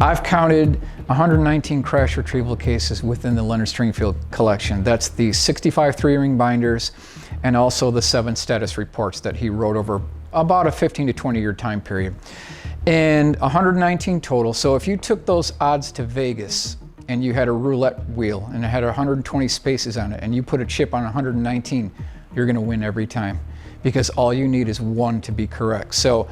I've counted 119 crash retrieval cases within the Leonard Stringfield collection. That's the 65 3-ring binders and also the 7 status reports that he wrote over about a 15 to 20 year time period. And 119 total. So if you took those odds to Vegas and you had a roulette wheel and it had 120 spaces on it and you put a chip on 119, you're going to win every time, because all you need is one to be correct. So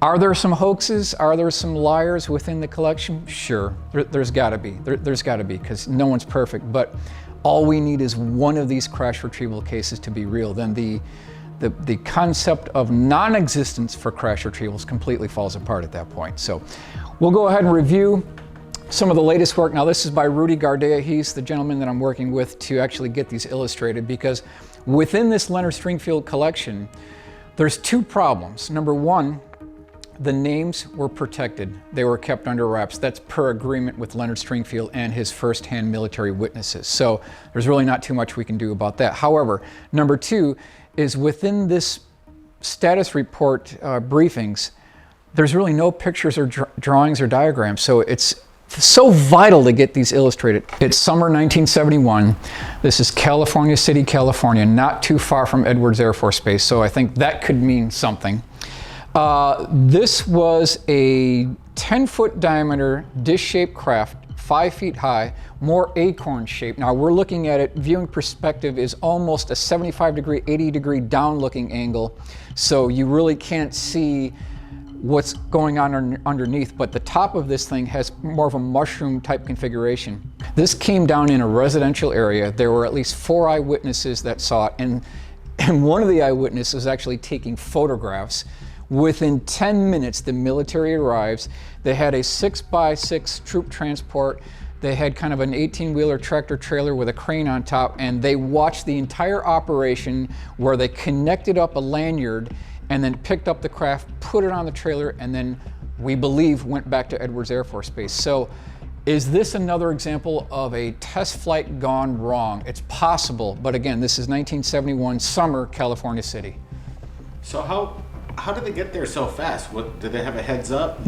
are there some hoaxes? Are there some liars within the collection? Sure, there's got to be. There's got to be, because no one's perfect. But all we need is one of these crash retrieval cases to be real. Then the concept of non-existence for crash retrievals completely falls apart at that point. So we'll go ahead and review some of the latest work. Now this is by Rudy Gardea. He's the gentleman that I'm working with to actually get these illustrated, because within this Leonard Stringfield collection, there's 2 problems. Number one, the names were protected. They were kept under wraps. That's per agreement with Leonard Stringfield and his first-hand military witnesses. So there's really not too much we can do about that. However, number 2 is within this status report briefings, there's really no pictures or drawings or diagrams. So it's so vital to get these illustrated. It's summer 1971. This is California City, California, not too far from Edwards Air Force Base. So I think that could mean something. This was a 10-foot diameter dish-shaped craft, 5 feet high, more acorn shaped. Now we're looking at it, viewing perspective is almost a 75-degree, 80-degree down-looking angle. So you really can't see what's going on underneath, but the top of this thing has more of a mushroom type configuration. This came down in a residential area. There were at least 4 eyewitnesses that saw it, and one of the eyewitnesses was actually taking photographs. Within 10 minutes, the military arrives. They had a 6x6 troop transport. They had kind of an 18-wheeler tractor trailer with a crane on top, and they watched the entire operation where they connected up a lanyard and then picked up the craft, put it on the trailer, and then, we believe, went back to Edwards Air Force Base. So is this another example of a test flight gone wrong? It's possible, but again, this is 1971, summer, California City. So how did they get there so fast? What, did they have a heads up?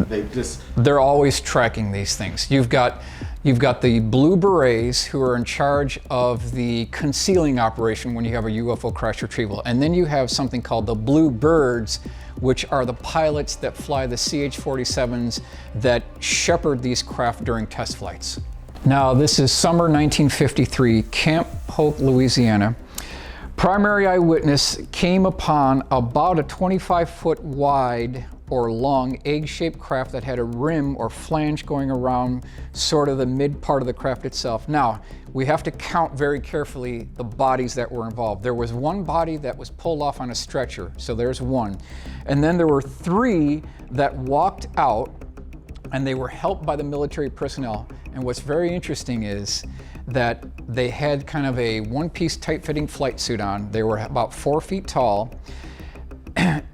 They're always tracking these things. You've got the Blue Berets who are in charge of the concealing operation when you have a UFO crash retrieval. And then you have something called the Blue Birds, which are the pilots that fly the CH-47s that shepherd these craft during test flights. Now, this is summer 1953, Camp Polk, Louisiana. Primary eyewitness came upon about a 25-foot wide or long egg-shaped craft that had a rim or flange going around sort of the mid part of the craft itself. Now, we have to count very carefully the bodies that were involved. There was 1 body that was pulled off on a stretcher, so there's 1. And then there were 3 that walked out, and they were helped by the military personnel. And what's very interesting is that they had kind of a one-piece tight-fitting flight suit on. They were about 4 feet tall,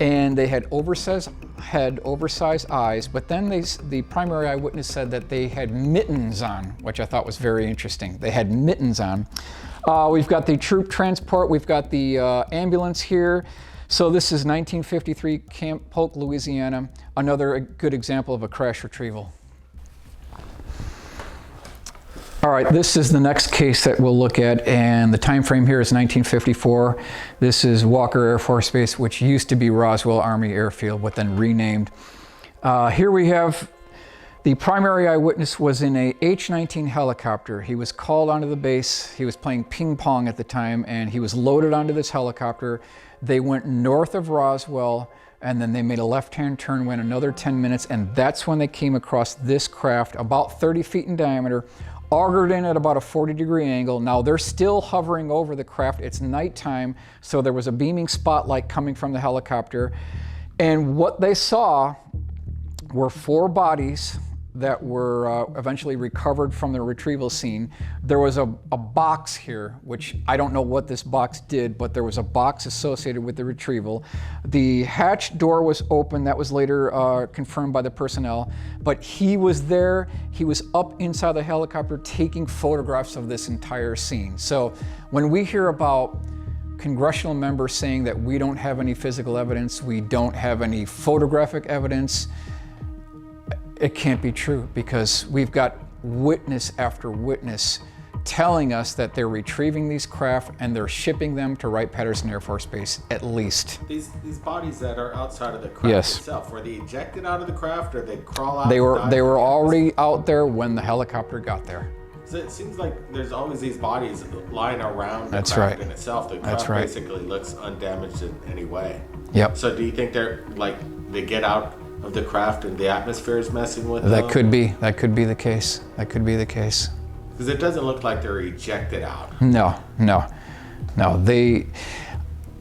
and they had oversized head, oversized eyes, but then the primary eyewitness said that they had mittens on, which I thought was very interesting. They had mittens on. We've got the troop transport, we've got the ambulance here. So this is 1953, Camp Polk, Louisiana, another good example of a crash retrieval. All right, this is the next case that we'll look at, and the time frame here is 1954. This is Walker Air Force Base, which used to be Roswell Army Airfield, but then renamed. Here we have the primary eyewitness was in a H-19 helicopter. He was called onto the base. He was playing ping pong at the time, and he was loaded onto this helicopter. They went north of Roswell, and then they made a left-hand turn, went another 10 minutes, and that's when they came across this craft, about 30 feet in diameter, augured in at about a 40-degree angle. Now they're still hovering over the craft. It's nighttime, so there was a beaming spotlight coming from the helicopter. And what they saw were 4 bodies that were eventually recovered from the retrieval scene. There was a box here, which I don't know what this box did, but there was a box associated with the retrieval. The hatch door was open. That was later confirmed by the personnel, but he was there. He was up inside the helicopter taking photographs of this entire scene. So when we hear about congressional members saying that we don't have any physical evidence, we don't have any photographic evidence, It can't be true because we've got witness after witness telling us that they're retrieving these craft and they're shipping them to Wright-Patterson Air Force Base, at least. These bodies that are outside of the craft itself, were they ejected out of the craft or they crawl out? They were already out there when the helicopter got there. So it seems like there's always these bodies lying around the That's craft right. in itself. The craft That's right. basically looks undamaged in any way. Yep. So do you think they get out of the craft and the atmosphere is messing with them? That could be the case. That could be the case. Because it doesn't look like they're ejected out. No. They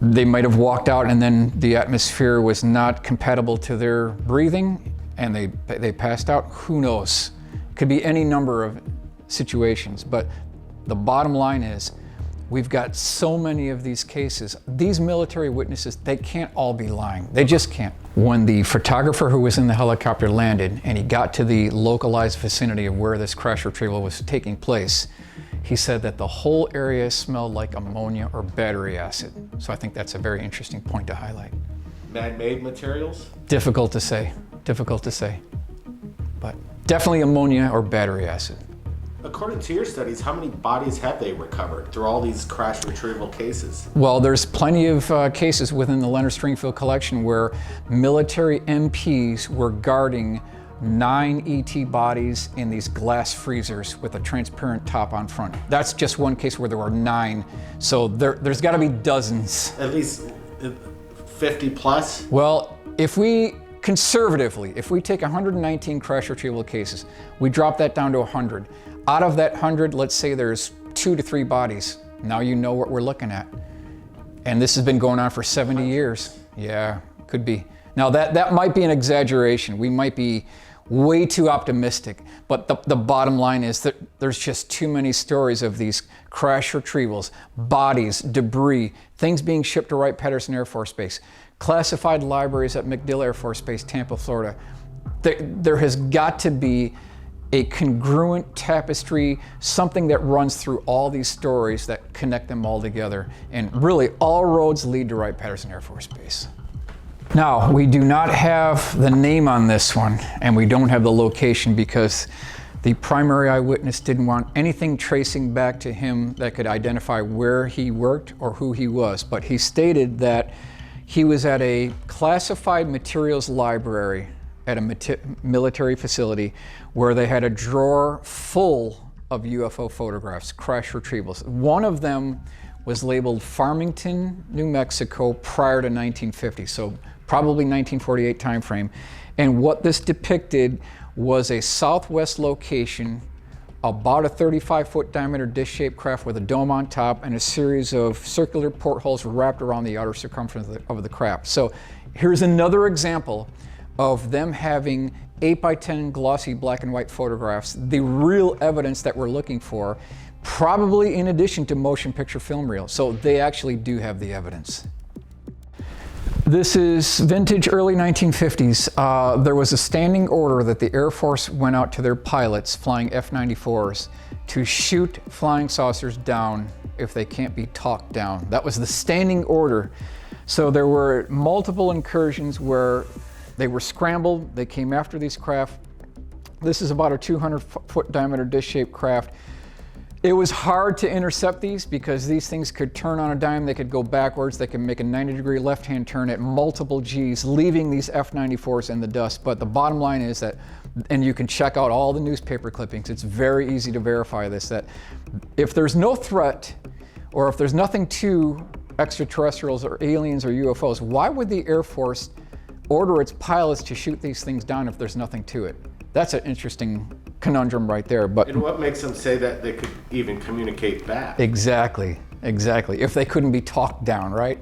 might have walked out and then the atmosphere was not compatible to their breathing and they passed out. Who knows? Could be any number of situations, but the bottom line is we've got so many of these cases. These military witnesses, they can't all be lying. They just can't. When the photographer who was in the helicopter landed and he got to the localized vicinity of where this crash retrieval was taking place, he said that the whole area smelled like ammonia or battery acid. So I think that's a very interesting point to highlight. Man-made materials? Difficult to say, but definitely ammonia or battery acid. According to your studies, how many bodies have they recovered through all these crash retrieval cases? Well, there's plenty of cases within the Leonard Stringfield collection where military MPs were guarding 9 ET bodies in these glass freezers with a transparent top on front. That's just one case where there were 9. So there's got to be dozens. At least 50 plus? Well, if we take 119 crash retrieval cases, we drop that down to 100. Out of that 100, let's say there's 2 to 3 bodies. Now you know what we're looking at. And this has been going on for 70 years. Yeah, could be. Now that might be an exaggeration. We might be way too optimistic, but the bottom line is that there's just too many stories of these crash retrievals, bodies, debris, things being shipped to Wright-Patterson Air Force Base, classified libraries at MacDill Air Force Base, Tampa, Florida. There has got to be a congruent tapestry, something that runs through all these stories that connect them all together. And really, all roads lead to Wright-Patterson Air Force Base. Now, we do not have the name on this one, and we don't have the location because the primary eyewitness didn't want anything tracing back to him that could identify where he worked or who he was. But he stated that he was at a classified materials library at a military facility where they had a drawer full of UFO photographs, crash retrievals. One of them was labeled Farmington, New Mexico prior to 1950, so probably 1948 timeframe. And what this depicted was a southwest location, about a 35-foot diameter dish-shaped craft with a dome on top and a series of circular portholes wrapped around the outer circumference of the craft. So here's another example of them having 8x10 glossy black and white photographs, the real evidence that we're looking for, probably in addition to motion picture film reel. So they actually do have the evidence. This is vintage early 1950s. There was a standing order that the Air Force went out to their pilots flying F-94s to shoot flying saucers down if they can't be talked down. That was the standing order. So there were multiple incursions where they were scrambled, they came after these craft. This is about a 200-foot diameter dish-shaped craft. It was hard to intercept these because these things could turn on a dime, they could go backwards, they could make a 90-degree left-hand turn at multiple Gs, leaving these F-94s in the dust. But the bottom line is that, and you can check out all the newspaper clippings, it's very easy to verify this, that if there's no threat, or if there's nothing to extraterrestrials or aliens or UFOs, why would the Air Force order its pilots to shoot these things down if there's nothing to it? That's an interesting conundrum right there. But and what makes them say that they could even communicate back? Exactly. If they couldn't be talked down, right?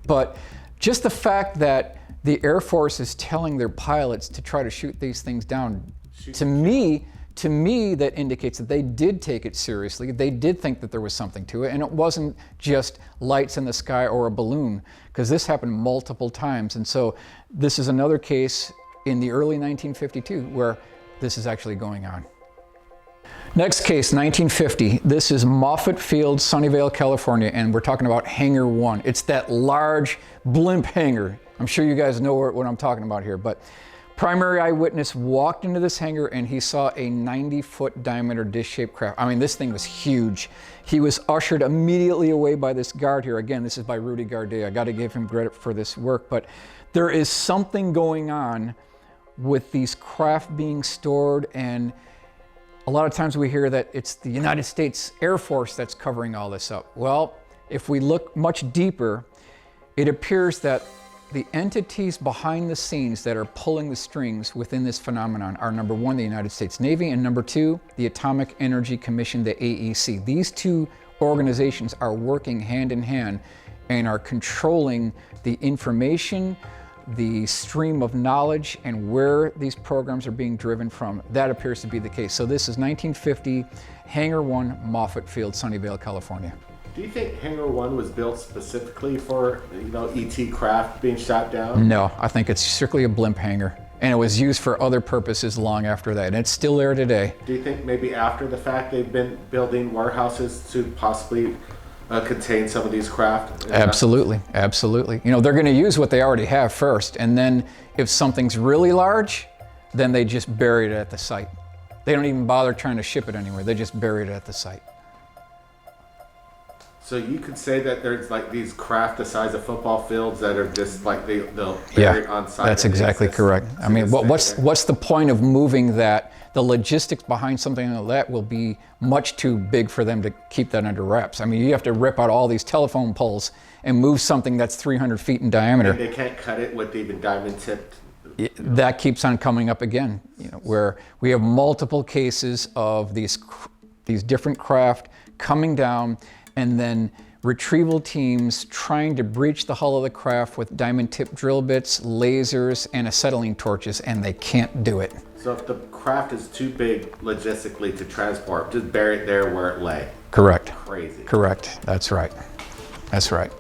But just the fact that the Air Force is telling their pilots to try to shoot these things down, to me, that indicates that they did take it seriously. They did think that there was something to it, and it wasn't just lights in the sky or a balloon, because this happened multiple times. And so this is another case in the early 1952 where this is actually going on. Next case, 1950. This is Moffett Field, Sunnyvale, California, and we're talking about Hangar One. It's that large blimp hangar. I'm sure you guys know what I'm talking about here, but Primary eyewitness walked into this hangar and he saw a 90-foot diameter dish-shaped craft. I mean, this thing was huge. He was ushered immediately away by this guard here. Again, this is by Rudy Gardet. I got to give him credit for this work, but there is something going on with these craft being stored, and a lot of times we hear that it's the United States Air Force that's covering all this up. Well, if we look much deeper, it appears that the entities behind the scenes that are pulling the strings within this phenomenon are, number one, the United States Navy, and number two, the Atomic Energy Commission, the AEC. These two organizations are working hand in hand and are controlling the information, the stream of knowledge, and where these programs are being driven from. That appears to be the case. So this is 1950, Hangar One, Moffett Field, Sunnyvale, California. Do you think Hangar One was built specifically for, ET craft being shot down? No, I think it's strictly a blimp hangar, and it was used for other purposes long after that, and it's still there today. Do you think maybe after the fact they've been building warehouses to possibly contain some of these craft? Absolutely, absolutely. They're going to use what they already have first, and then if something's really large, then they just bury it at the site. They don't even bother trying to ship it anywhere. They just bury it at the site. So you could say that there's like these craft the size of football fields that are just like they'll bury it on site. That's exactly correct. I mean, what's the point of moving that? The logistics behind something like that will be much too big for them to keep that under wraps. I mean, you have to rip out all these telephone poles and move something that's 300 feet in diameter. And they can't cut it with even diamond tipped. That keeps on coming up again, where we have multiple cases of these different craft coming down, and then retrieval teams trying to breach the hull of the craft with diamond tip drill bits, lasers, and acetylene torches, and they can't do it. So if the craft is too big logistically to transport, just bury it there where it lay. Correct. Crazy. Correct. That's right. That's right.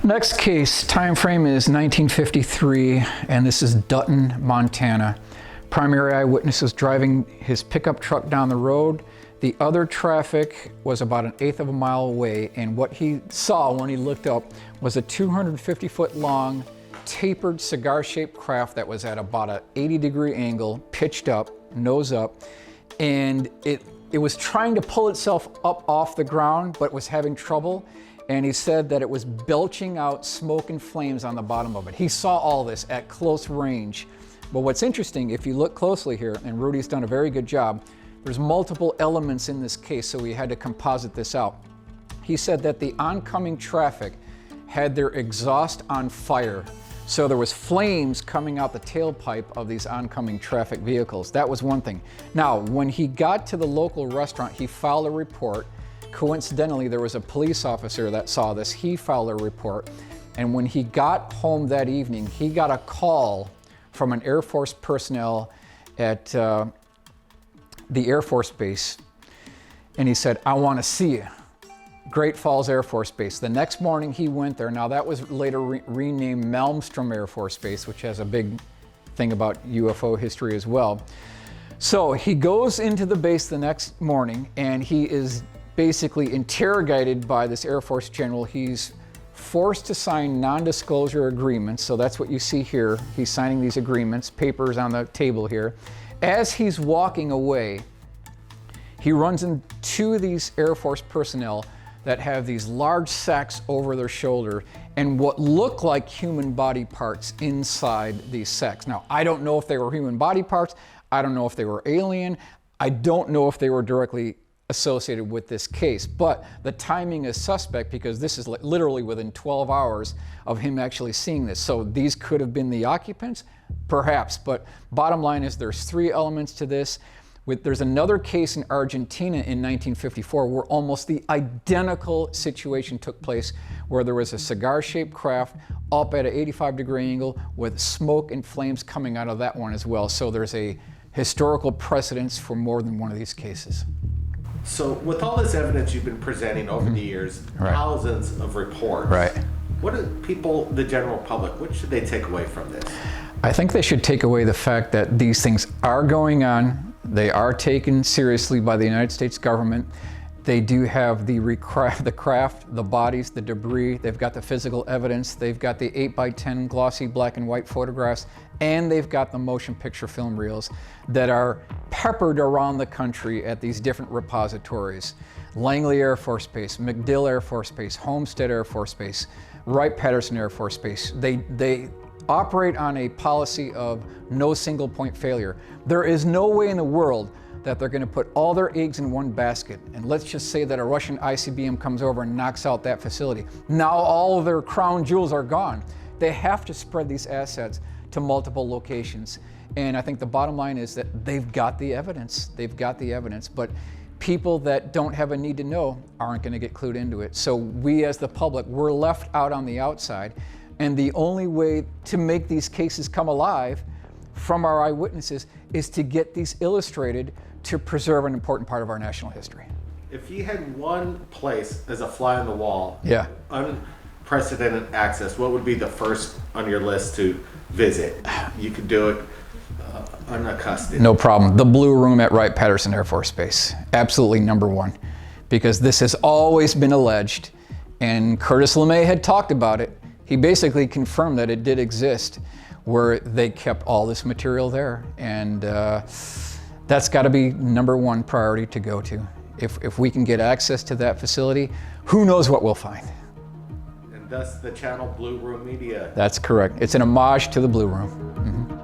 Next case, time frame is 1953, and this is Dutton, Montana. Primary eyewitness was driving his pickup truck down the road. The other traffic was about 1/8 of a mile away, and what he saw when he looked up was a 250-foot long, tapered cigar-shaped craft that was at about an 80-degree angle, pitched up, nose up, and it was trying to pull itself up off the ground, but was having trouble. And he said that it was belching out smoke and flames on the bottom of it. He saw all this at close range. But what's interesting, if you look closely here, and Rudy's done a very good job, there's multiple elements in this case, so we had to composite this out. He said that the oncoming traffic had their exhaust on fire. So there was flames coming out the tailpipe of these oncoming traffic vehicles. That was one thing. Now, when he got to the local restaurant, he filed a report. Coincidentally, there was a police officer that saw this. He filed a report. And when he got home that evening, he got a call from an Air Force personnel at the Air Force Base, and he said, "I want to see you." Great Falls Air Force Base. The next morning he went there. Now that was later renamed Malmstrom Air Force Base, which has a big thing about UFO history as well. So he goes into the base the next morning, and he is basically interrogated by this Air Force general. He's forced to sign non-disclosure agreements. So that's what you see here. He's signing these agreements, papers on the table here. As he's walking away, he runs into these Air Force personnel that have these large sacks over their shoulder and what look like human body parts inside these sacks. Now, I don't know if they were human body parts. I don't know if they were alien. I don't know if they were directly associated with this case, but the timing is suspect because this is literally within 12 hours of him actually seeing this. So these could have been the occupants, perhaps, but bottom line is there's 3 elements to this. There's another case in Argentina in 1954 where almost the identical situation took place, where there was a cigar-shaped craft up at an 85-degree angle with smoke and flames coming out of that one as well. So there's a historical precedence for more than one of these cases. So with all this evidence you've been presenting over the years, thousands of reports, what do people, the general public, what should they take away from this? I think they should take away the fact that these things are going on. They are taken seriously by the United States government, They do have the craft, the bodies, the debris. They've got the physical evidence. They've got the 8x10 glossy black and white photographs, and they've got the motion picture film reels that are peppered around the country at these different repositories. Langley Air Force Base, MacDill Air Force Base, Homestead Air Force Base, Wright-Patterson Air Force Base. They operate on a policy of no single point failure. There is no way in the world that they're going to put all their eggs in one basket. And let's just say that a Russian ICBM comes over and knocks out that facility. Now all of their crown jewels are gone. They have to spread these assets to multiple locations. And I think the bottom line is that they've got the evidence. They've got the evidence, but people that don't have a need to know aren't going to get clued into it. So we as the public, we're left out on the outside. And the only way to make these cases come alive from our eyewitnesses is to get these illustrated to preserve an important part of our national history. If you had one place as a fly on the wall, yeah, unprecedented access, what would be the first on your list to visit? You could do it unaccosted. No problem. The Blue Room at Wright-Patterson Air Force Base. Absolutely number one. Because this has always been alleged, and Curtis LeMay had talked about it. He basically confirmed that it did exist, where they kept all this material there. And that's got to be number one priority to go to. If we can get access to that facility, who knows what we'll find. And thus the channel Blue Room Media. That's correct. It's an homage to the Blue Room. Mm-hmm.